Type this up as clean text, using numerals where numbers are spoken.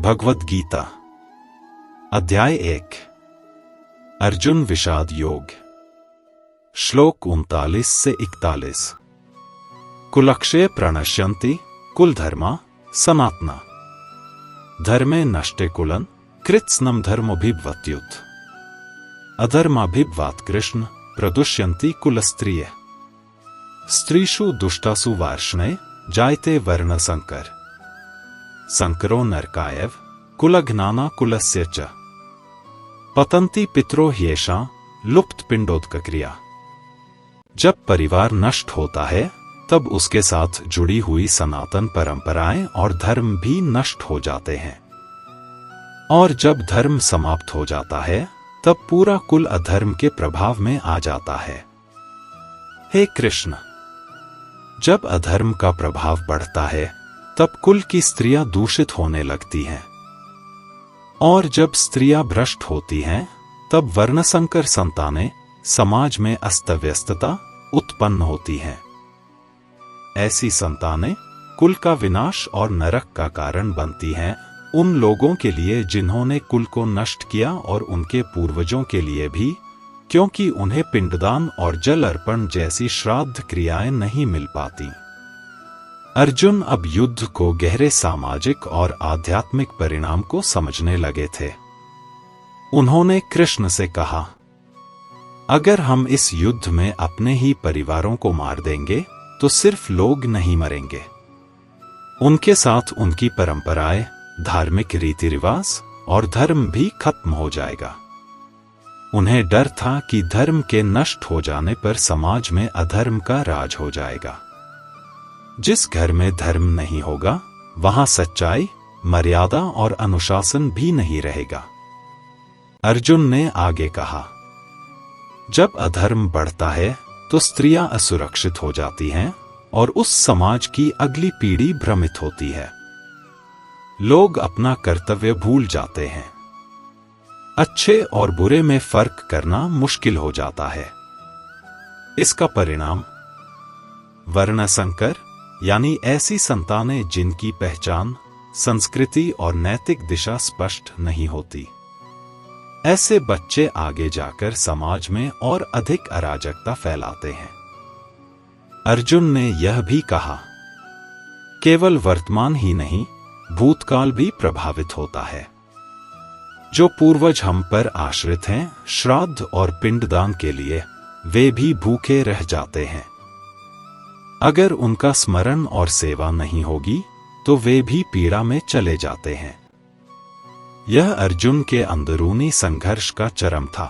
भगवद गीता अध्याय 1 अर्जुन विषाद योग श्लोक 39 से 41। कुलक्षये प्रणश्यन्ति कुलधर्मा सनातना धर्मे नष्टे कुलन कृत्स्नम धर्मोभिभवत्युत अधर्माभिभवात् कृष्ण प्रदुष्यन्ति कुलस्त्रिये स्त्रीषु दुष्टासु वार्ष्णे जायते वर्णसंकर संकरो नरकायव कुलघ्नाना कुलस्य च पतन्ति पितरो ह्येषा लुप्त पिंडोदकक्रिया। जब परिवार नष्ट होता है तब उसके साथ जुड़ी हुई सनातन परंपराएं और धर्म भी नष्ट हो जाते हैं, और जब धर्म समाप्त हो जाता है तब पूरा कुल अधर्म के प्रभाव में आ जाता है। हे कृष्ण, जब अधर्म का प्रभाव बढ़ता है तब कुल की स्त्रियां दूषित होने लगती हैं, और जब स्त्रियां भ्रष्ट होती हैं तब वर्णसंकर संतानें समाज में अस्तव्यस्तता उत्पन्न होती हैं। ऐसी संतानें कुल का विनाश और नरक का कारण बनती हैं उन लोगों के लिए जिन्होंने कुल को नष्ट किया, और उनके पूर्वजों के लिए भी, क्योंकि उन्हें पिंडदान और जल अर्पण जैसी श्राद्ध क्रियाएं नहीं मिल पाती। अर्जुन अब युद्ध को गहरे सामाजिक और आध्यात्मिक परिणाम को समझने लगे थे। उन्होंने कृष्ण से कहा, अगर हम इस युद्ध में अपने ही परिवारों को मार देंगे तो सिर्फ लोग नहीं मरेंगे, उनके साथ उनकी परंपराएं, धार्मिक रीति रिवाज और धर्म भी खत्म हो जाएगा। उन्हें डर था कि धर्म के नष्ट हो जाने पर समाज में अधर्म का राज हो जाएगा। जिस घर में धर्म नहीं होगा वहां सच्चाई, मर्यादा और अनुशासन भी नहीं रहेगा। अर्जुन ने आगे कहा, जब अधर्म बढ़ता है तो स्त्रियां असुरक्षित हो जाती हैं और उस समाज की अगली पीढ़ी भ्रमित होती है। लोग अपना कर्तव्य भूल जाते हैं। अच्छे और बुरे में फर्क करना मुश्किल हो जाता है। इसका परिणाम वर्णसंकर यानी ऐसी संतानें जिनकी पहचान, संस्कृति और नैतिक दिशा स्पष्ट नहीं होती। ऐसे बच्चे आगे जाकर समाज में और अधिक अराजकता फैलाते हैं। अर्जुन ने यह भी कहा, केवल वर्तमान ही नहीं, भूतकाल भी प्रभावित होता है। जो पूर्वज हम पर आश्रित हैं, श्राद्ध और पिंडदान के लिए, वे भी भूखे रह जाते हैं। अगर उनका स्मरण और सेवा नहीं होगी तो वे भी पीड़ा में चले जाते हैं। यह अर्जुन के अंदरूनी संघर्ष का चरम था।